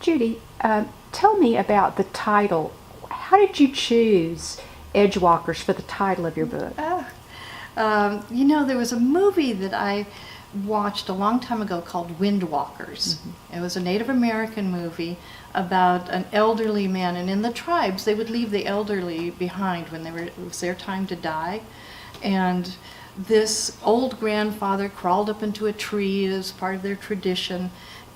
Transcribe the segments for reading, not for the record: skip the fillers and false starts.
Judi, tell me about the title. How did you choose EdgeWalkers for the title of your book? There was a movie that I watched a long time ago called Windwalkers. It was a Native American movie about an elderly man, and in the tribes they would leave the elderly behind when it was their time to die. And this old grandfather crawled up into a tree as part of their tradition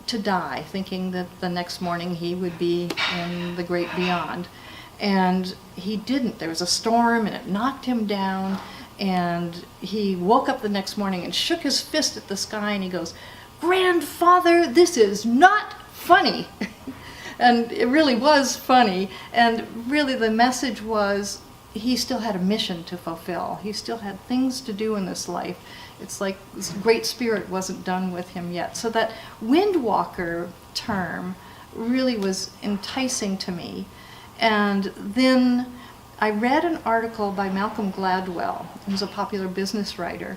to die, thinking that the next morning he would be in the great beyond. And he didn't. There was a storm and it knocked him down, and he woke up the next morning and shook his fist at the sky and he goes, "Grandfather, this is not funny." And it really was funny, and really the message was he still had a mission to fulfill. He still had things to do in this life. It's like this great spirit wasn't done with him yet. So that Windwalker term really was enticing to me. And then I read an article by Malcolm Gladwell, who's a popular business writer,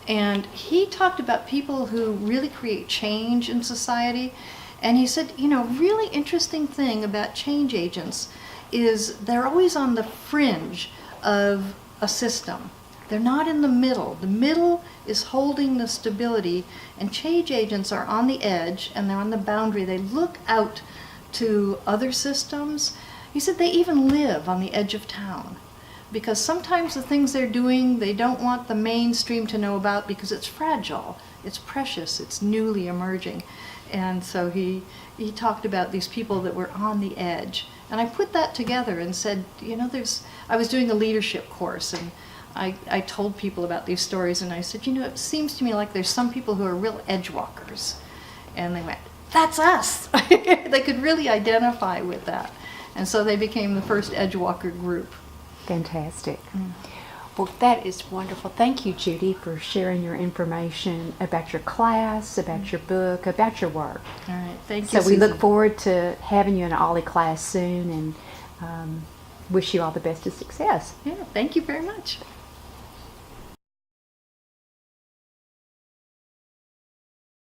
and he talked about people who really create change in society. And he said, really interesting thing about change agents is they're always on the fringe of a system. They're not in the middle. The middle is holding the stability, and change agents are on the edge and they're on the boundary. They look out to other systems. He said they even live on the edge of town, because sometimes the things they're doing they don't want the mainstream to know about because it's fragile, it's precious, it's newly emerging. And so he talked about these people that were on the edge. And I put that together and said, I was doing a leadership course, and I told people about these stories, and I said, it seems to me like there's some people who are real edge walkers. And they went, "That's us." They could really identify with that. And so they became the first edge walker group. Fantastic. Well, that is wonderful. Thank you, Judi, for sharing your information about your class, about your book, about your work. All right, thank you. So we look forward to having you in an Olli class soon, and wish you all the best of success. Yeah, thank you very much.